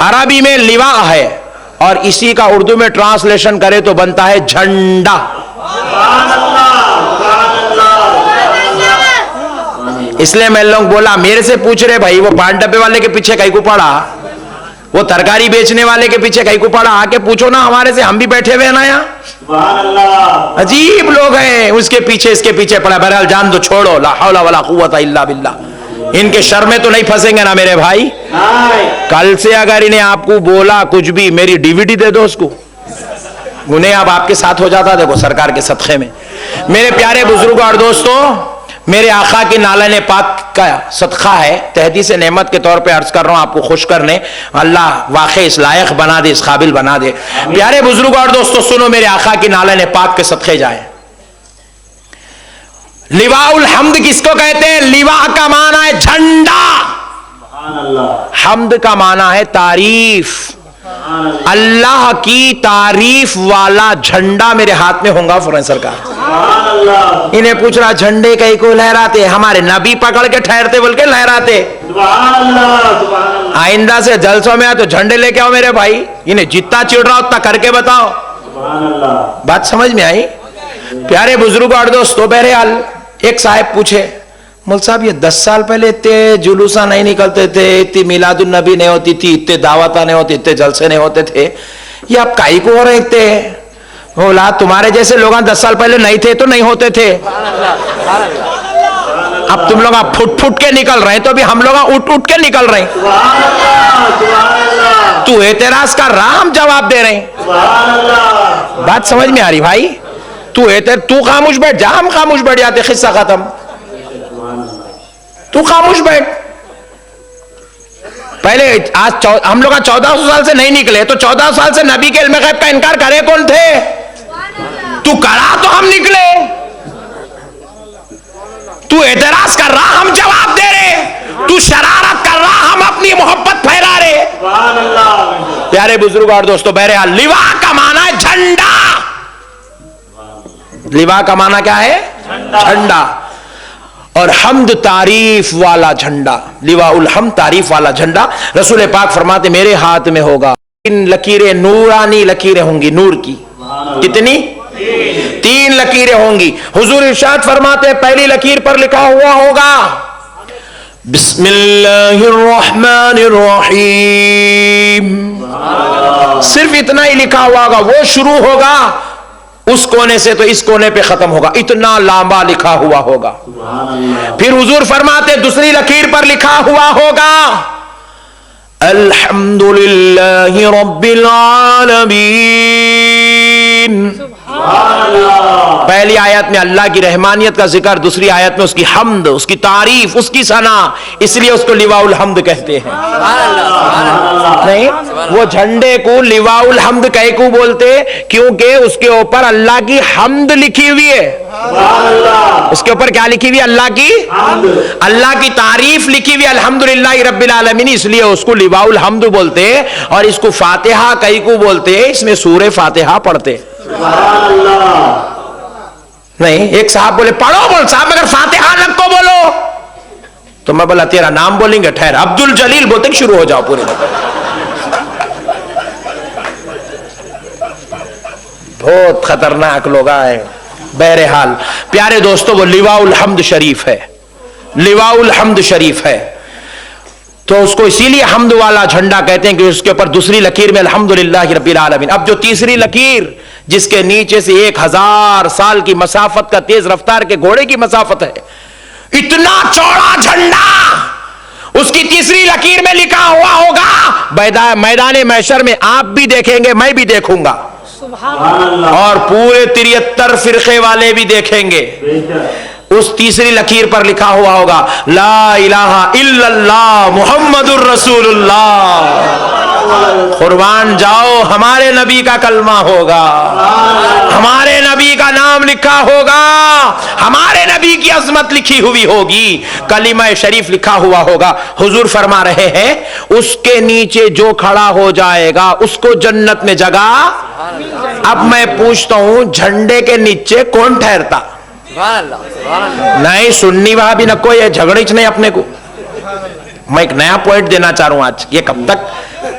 [SPEAKER 3] عربی میں لیوا ہے اور اسی کا اردو میں ٹرانسلیشن کرے تو بنتا ہے جھنڈا. اس لیے میں لوگ بولا میرے سے پوچھ رہے بھائی وہ پان ڈبے والے کے پیچھے کہیں کو پڑا, وہ ترکاری بیچنے والے کے پیچھے کہیں کو پڑا, آ کے پوچھو نا ہمارے سے, ہم بھی بیٹھے ہوئے ہیں نا یہاں. عجیب لوگ ہیں, اس کے پیچھے پڑا. بہرحال جان دو, چھوڑو, لا حول ولا قوت الا باللہ. ان کے شر میں تو نہیں پھنسیں گے نا میرے بھائی. کل سے اگر انہیں آپ کو بولا کچھ بھی, میری ڈی وی ڈی دے دو اس کو, انہیں اب آپ کے ساتھ ہو جاتا. دیکھو سرکار کے صدقے میں. میرے پیارے بزرگ اور دوستوں, میرے آقا کی نالین پاک کا صدقہ ہے, تحدیث نعمت کے طور پہ عرض کر رہا ہوں آپ کو خوش کرنے. اللہ واقع اس لائق بنا دے, اس قابل بنا دے. پیارے بزرگ اور دوستوں سنو, میرے آقا کی نالین پاک کے صدقے جائیں. لواء الحمد کس کو کہتے ہیں؟ لواء کا معنی ہے جھنڈا, حمد کا معنی ہے تعریف. اللہ کی تعریف والا جھنڈا میرے ہاتھ میں ہوگا فرمائیں سرکار. انہیں پوچھ رہا جھنڈے کئی کو لہراتے, ہمارے نبی پکڑ کے ٹھہرتے بول کے لہراتے. آئندہ سے جلسوں میں آئے تو جھنڈے لے کے آؤ میرے بھائی. انہیں جتنا چڑ رہا اتنا کر کے بتاؤ. بات سمجھ میں آئی؟ پیارے بزرگ اور دوستو, بہرحال ایک صاحب پوچھے مول صاحب یہ 10 سال پہلے اتنے جلوساں نہیں نکلتے تھے, اتنی میلاد النبی نہیں ہوتی تھی, اتنے دعوتاں نہیں ہوتی, اتنے جلسے نہیں ہوتے تھے, یہ اب کائی کو ہو رہے اتنے؟ بولا تمہارے جیسے لوگ 10 سال پہلے نہیں تھے تو نہیں ہوتے تھے, اب تم لوگ پھٹ کے نکل رہے ہیں تو ابھی ہم لوگ اٹھ کے نکل رہے ہیں. تو اعتراض کر رہا, ہم جواب دے رہے ہیں. بات سمجھ میں آ رہی بھائی؟ تو خاموش بیٹھ جا, ہم خاموش بیٹھ جاتے, قصہ ختم. تو خاموش بیٹھ. پہلے آج ہم لوگ 1400 سال سے نہیں نکلے تو 14 سال سے نبی کے علم غیب کا انکار کرے کون تھے؟ تو کرا تو ہم نکلے. تو اعتراض کر رہا, ہم جواب دے رہے. تو شرارت کر رہا, ہم اپنی محبت پھیلا رہے. پیارے بزرگ اور دوستو, بہرحال لواء کا معنی ہے جھنڈا. لواء کا معنی کیا ہے؟ جھنڈا. اور حمد تعریف والا جھنڈا, لواء الحمد تعریف والا جھنڈا. رسول پاک فرماتے میرے ہاتھ میں ہوگا 3 لکیریں, نورانی لکیریں ہوں گی. نور کی کتنی؟ 3 لکیریں ہوں گی. حضور ارشاد فرماتے پہلی لکیر پر لکھا ہوا ہوگا بسم اللہ الرحمن الرحیم. صرف اتنا ہی لکھا ہوا ہوگا. وہ شروع ہوگا اس کونے سے تو اس کونے پہ ختم ہوگا, اتنا لمبا لکھا ہوا ہوگا. پھر حضور فرماتے دوسری لکیر پر لکھا ہوا ہوگا الحمدللہ رب العالمین. پہلی آیت میں اللہ کی رحمانیت کا ذکر, دوسری آیت میں اس کی حمد, اس کی تعریف, اس کی ثنا. اس لیے اس کو لواء الحمد کہتے ہیں. نہیں, وہ جھنڈے کو لواء الحمد کہے کو بولتے کیونکہ اس کے اوپر اللہ کی حمد لکھی ہوئی ہے. اس کے اوپر کیا لکھی ہوئی؟ اللہ کی, اللہ کی تعریف لکھی ہوئی, الحمدللہ رب العالمین. اس لیے اس کو لواء الحمد بولتے. اور اس کو فاتحہ کئی کو بولتے, اس میں سورہ فاتحہ پڑھتے. نہیں, ایک صاحب بولے پڑھو, بول صاحب مگر فاتحہ نہ کو بولو. تو میں بولا تیرا نام بولیں گے, ٹھہر, عبد الجلیل بولتے شروع ہو جاؤ پورے. بہت خطرناک لوگ آئے. بہرحال پیارے دوستو, وہ لواء الحمد شریف ہے, لواء الحمد شریف ہے. تو اس کو اسی لیے حمد والا جھنڈا کہتے ہیں کہ اس کے اوپر دوسری لکیر میں الحمدللہ رب العالمین. اب جو تیسری لکیر جس کے نیچے سے 1000 سال کی مسافت کا تیز رفتار کے گھوڑے کی مسافت ہے, اتنا چوڑا جھنڈا, اس کی تیسری لکیر میں لکھا ہوا ہوگا میدان محشر میں آپ بھی دیکھیں گے, میں بھی دیکھوں گا, اور پورے 73 فرقے والے بھی دیکھیں گے. اس تیسری لکیر پر لکھا ہوا ہوگا لا الہ الا اللہ محمد الرسول اللہ. قربان جاؤ, ہمارے نبی کا کلمہ ہوگا, ہمارے نبی کا نام لکھا ہوگا, ہمارے نبی کی عظمت لکھی ہوئی ہوگی, کلمہ شریف لکھا ہوا ہوگا. حضور فرما رہے ہیں اس کے نیچے جو کھڑا ہو جائے گا اس کو جنت میں جگہ. اب میں پوچھتا ہوں جھنڈے کے نیچے کون ٹھہرتا؟ نہیں, سننی وہاں بھی نہ کوئی جھگڑے نہیں اپنے کو. میں ایک نیا پوائنٹ دینا چاہ رہا ہوں آج. یہ کب تک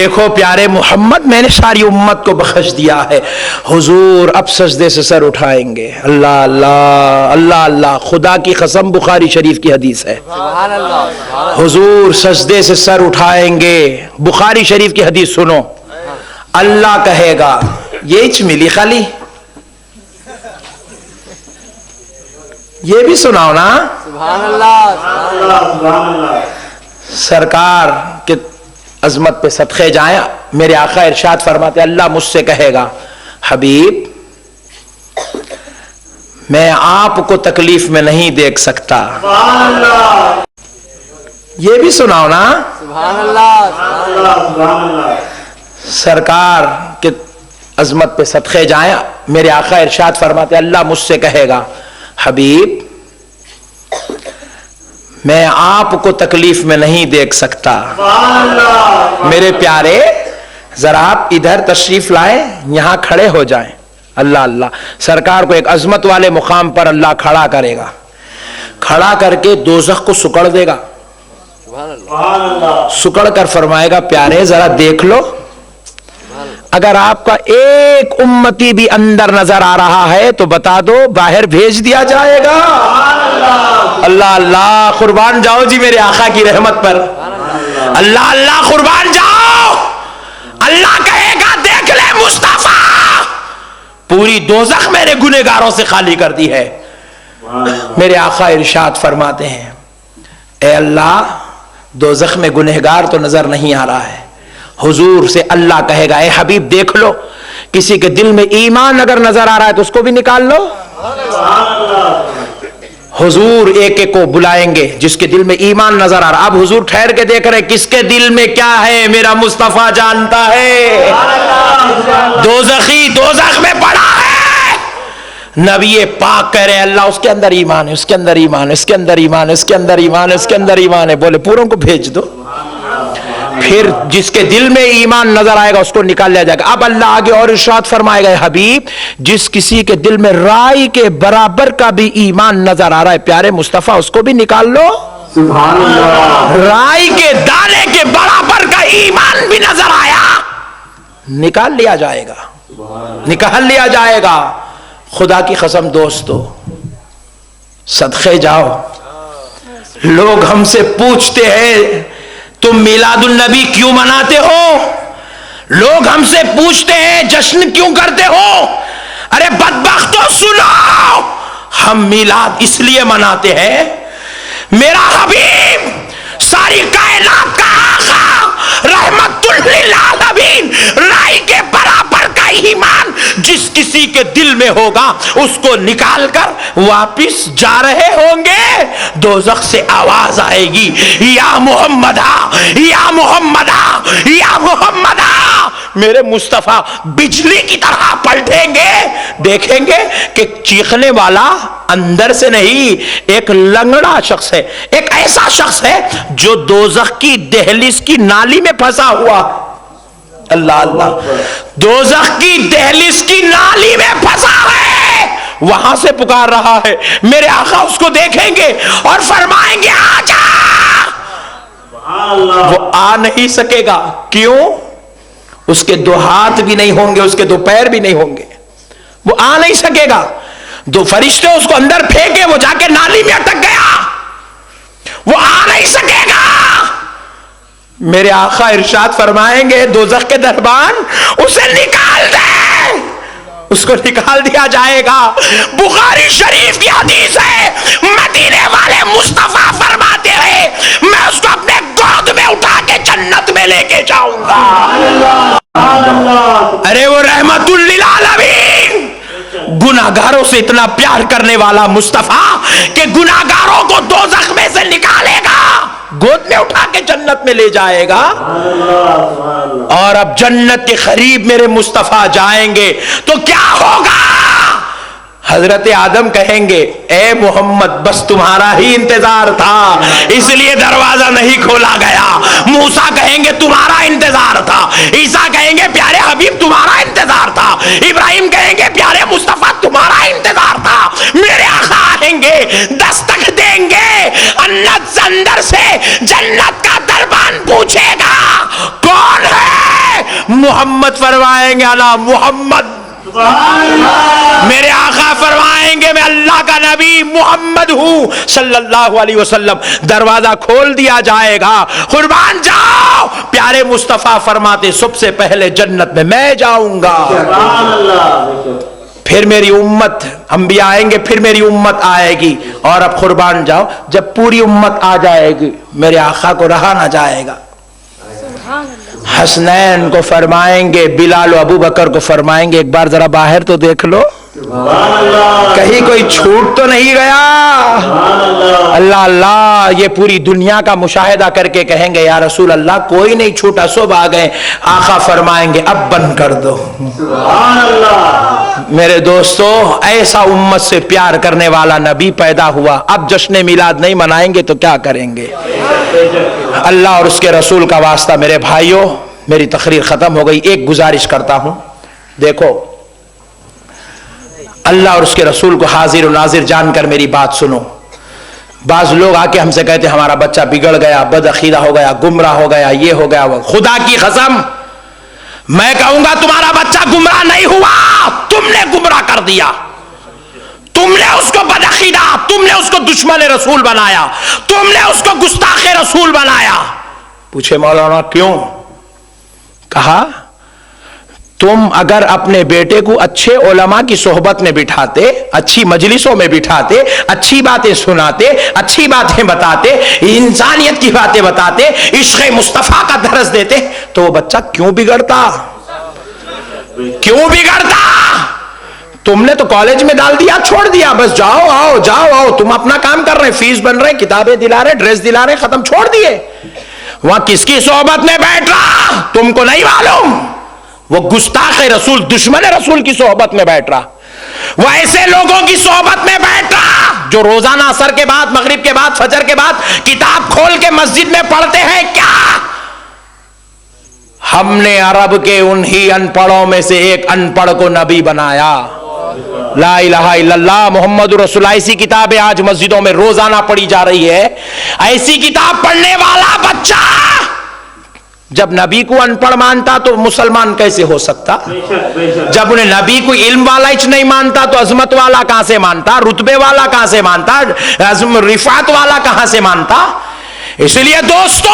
[SPEAKER 3] دیکھو پیارے محمد میں نے ساری امت کو بخش دیا ہے. حضور اب سجدے سے سر اٹھائیں گے. اللہ اللہ اللہ اللہ, خدا کی قسم بخاری شریف کی حدیث ہے.
[SPEAKER 2] سبحان اللہ.
[SPEAKER 3] حضور سجدے سے سر اٹھائیں گے. بخاری شریف کی حدیث سنو. اللہ کہے گا یہ چ ملی خالی, یہ بھی سناؤ نا.
[SPEAKER 2] سبحان اللہ.
[SPEAKER 3] سرکار کے عظمت پہ صدقے جائیں. میرے آقا ارشاد فرماتے اللہ مجھ سے کہے گا حبیب میں آپ کو تکلیف میں نہیں دیکھ سکتا. یہ بھی سناؤ نا.
[SPEAKER 2] سبحان اللہ.
[SPEAKER 3] سرکار کے عظمت پہ صدقے جائیں. میرے آقا ارشاد فرماتے اللہ مجھ سے کہے گا حبیب میں آپ کو تکلیف میں نہیں دیکھ سکتا. میرے پیارے ذرا آپ ادھر تشریف لائیں, یہاں کھڑے ہو جائیں. اللہ اللہ. سرکار کو ایک عظمت والے مقام پر اللہ کھڑا کرے گا. کھڑا کر کے دوزخ کو سکڑ دے گا. سکڑ کر فرمائے گا پیارے ذرا دیکھ لو, اگر آپ کا ایک امتی بھی اندر نظر آ رہا ہے تو بتا دو باہر بھیج دیا جائے گا. اللہ اللہ قربان جاؤ جی میرے آقا کی رحمت پر. اللہ اللہ قربان جاؤ. اللہ کہے گا دیکھ لے مصطفیٰ پوری دوزخ میرے گنہگاروں سے خالی کر دی ہے. میرے آقا ارشاد فرماتے ہیں اے اللہ دوزخ میں گنہگار تو نظر نہیں آ رہا ہے. حضور سے اللہ کہے گا اے حبیب دیکھ لو کسی کے دل میں ایمان اگر نظر آ رہا ہے تو اس کو بھی نکال لو. حضور ایک ایک کو بلائیں گے جس کے دل میں ایمان نظر آ رہا. اب حضور ٹھہر کے دیکھ رہے کس کے دل میں کیا ہے, میرا مصطفیٰ جانتا ہے. دوزخی دوزخ میں پڑا ہے, نبی پاک کہہ رہے اللہ اس کے اندر ایمان ہے, اس کے اندر ایمان ہے, اس کے اندر ایمان ہے, اس کے اندر ایمان ہے, اس کے اندر ایمان ہے. بولے پوروں کو بھیج دو. پھر جس کے دل میں ایمان نظر آئے گا اس کو نکال لیا جائے گا. اب اللہ آگے اور ارشاد فرمائے گا حبیب جس کسی کے دل میں رائی کے برابر کا بھی ایمان نظر آ رہا ہے پیارے مصطفیٰ اس کو بھی نکال لو. سبحان اللہ. رائی کے دانے کے برابر کا ایمان بھی نظر آیا نکال لیا جائے گا, نکال لیا جائے گا. خدا کی قسم دوستو صدقے جاؤ. لوگ ہم سے پوچھتے ہیں تم میلاد النبی کیوں مناتے ہو, لوگ ہم سے پوچھتے ہیں جشن کیوں کرتے ہو. ارے بدبختو سنو, ہم میلاد اس لیے مناتے ہیں میرا حبیب ساری کائنات کا آقا رحمت للعالمین رائی کے برابر کا ایمان جس کسی کے دل میں ہوگا اس کو نکال کر واپس جا رہے ہوں گے. دوزخ سے آواز آئے گی یا محمدہ یا محمدہ یا محمدہ. میرے مصطفیٰ بجلی کی طرح پلٹیں گے, دیکھیں گے کہ چیخنے والا اندر سے نہیں ایک لنگڑا شخص ہے, ایک ایسا شخص ہے جو دوزخ کی دہلیز کی نالی میں پھنسا ہوا. اللہ اللہ. دوزخ کی دہلیز کی نالی میں پھنسا ہے, وہاں سے پکار رہا ہے. میرے آقا اس کو دیکھیں گے اور فرمائیں گے آ جا. وہ آ نہیں سکے گا. کیوں؟ اس کے دو ہاتھ بھی نہیں ہوں گے, اس کے دو پیر بھی نہیں ہوں گے, وہ آ نہیں سکے گا. دو فرشتے اس کو اندر پھینکے, وہ جا کے نالی میں اٹک گیا, وہ آ نہیں سکے گا. میرے آقا ارشاد فرمائیں گے دوزخ کے دربان اسے نکال دے, اس کو نکال دیا جائے گا. بخاری شریف کی حدیث ہے, مدینے والے مصطفیٰ فرماتے ہیں میں اس کو اپنے گود میں اٹھا کے جنت میں لے کے جاؤں گا. ارے وہ رحمت للعالمین گناہگاروں سے اتنا پیار کرنے والا مصطفیٰ کہ گناہگاروں کو دوزخ میں سے نکالے گا, گود میں اٹھا کے جنت میں لے جائے گا. اور اب جنت کے قریب میرے مصطفیٰ جائیں گے تو کیا ہوگا؟ حضرت آدم کہیں گے اے محمد بس تمہارا ہی انتظار تھا اس لیے دروازہ نہیں کھولا گیا. موسیٰ کہیں گے تمہارا انتظار تھا. عیسیٰ کہیں گے پیارے حبیب تمہارا انتظار تھا. ابراہیم کہیں گے پیارے مصطفیٰ تمہارا انتظار تھا. میرے آقا آئیں گے, دستک دیں گے, اندر سے جنت کا دربان پوچھے گا کون ہے؟ محمد فرمائیں گے انا محمد، میرے آقا فرمائیں گے میں اللہ کا نبی محمد ہوں صلی اللہ علیہ وسلم. دروازہ کھول دیا جائے گا، قربان جاؤ. پیارے مصطفیٰ فرماتے سب سے پہلے جنت میں جاؤں گا، پھر میری امت، انبیاء آئیں گے، پھر میری امت آئے گی. اور اب قربان جاؤ جب پوری امت آ جائے گی میرے آقا کو رہا نہ جائے گا. حسنین کو فرمائیں گے، بلال و ابو بکر کو فرمائیں گے ایک بار ذرا باہر تو دیکھ لو، کہیں کوئی چھوٹ تو نہیں گیا. اللہ اللہ، یہ پوری دنیا کا مشاہدہ کر کے کہیں گے یا رسول اللہ کوئی نہیں چھوٹا، سب آ گئے. آقا فرمائیں گے اب بند کر دو. میرے دوستو، ایسا امت سے پیار کرنے والا نبی پیدا ہوا. اب جشن میلاد نہیں منائیں گے تو کیا کریں گے؟ اللہ اور اس کے رسول کا واسطہ میرے بھائیوں، میری تقریر ختم ہو گئی. ایک گزارش کرتا ہوں، دیکھو اللہ اور اس کے رسول کو حاضر و ناظر جان کر میری بات سنو. بعض لوگ آ کے ہم سے کہتے ہمارا بچہ بگڑ گیا، بد عقیدہ ہو گیا، گمراہ ہو گیا، یہ ہو گیا وہ. خدا کی قسم میں کہوں گا تمہارا بچہ گمراہ نہیں ہوا، تم نے گمراہ کر دیا. تم نے اس کو بد عقیدہ، تم نے اس کو دشمن رسول بنایا، تم نے اس کو گستاخ رسول بنایا. پوچھے مولانا کیوں؟ کہا تم اگر اپنے بیٹے کو اچھے علماء کی صحبت میں بٹھاتے، اچھی مجلسوں میں بٹھاتے، اچھی باتیں سناتے، اچھی باتیں بتاتے، انسانیت کی باتیں بتاتے، عشق مصطفیٰ کا درس دیتے تو وہ بچہ کیوں بگڑتا؟ کیوں بگڑتا؟ تم نے تو کالج میں ڈال دیا، چھوڑ دیا، بس جاؤ آؤ جاؤ آؤ، تم اپنا کام کر رہے، فیس بن رہے، کتابیں دلا رہے، ڈریس دلا رہے، ختم، چھوڑ دیے. وہاں کس کی صحبت میں بیٹھ رہا تم کو نہیں معلوم. وہ گستاخ رسول، دشمن رسول کی صحبت میں بیٹھ رہا. وہ ایسے لوگوں کی صحبت میں بیٹھ رہا جو روزانہ عصر کے بعد، مغرب کے بعد، فجر کے بعد کتاب کھول کے مسجد میں پڑھتے ہیں. کیا ہم نے عرب کے انہی ان پڑھوں میں سے ایک ان پڑھ کو نبی بنایا. لا الہ الا اللہ محمد رسول اللہ. ایسی کتابیں آج مسجدوں میں روزانہ پڑھی جا رہی ہے. ایسی کتاب پڑھنے والا بچہ جب نبی کو ان پڑھ مانتا تو مسلمان کیسے ہو سکتا؟ جب انہیں نبی کو علم والا ہی نہیں مانتا تو عظمت والا کہاں سے مانتا؟ رتبے والا کہاں سے مانتا؟ رفعت والا کہاں سے مانتا؟ اس لیے دوستو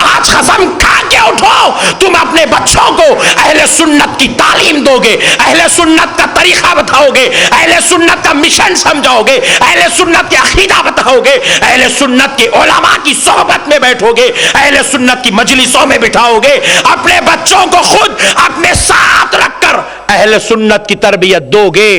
[SPEAKER 3] آج قسم کھا کے اٹھو، تم اپنے بچوں کو اہل سنت کی تعلیم دو گے، اہل سنت کا طریقہ بتاؤ گے، اہل سنت کا مشن سمجھاؤ گے، اہل سنت کے عقیدہ بتاؤ گے، اہل سنت کے علماء کی صحبت میں بیٹھو گے، اہل سنت کی مجلسوں میں بٹھاؤ گے، اپنے بچوں کو خود اپنے ساتھ رکھ کر اہل سنت کی تربیت دو گے.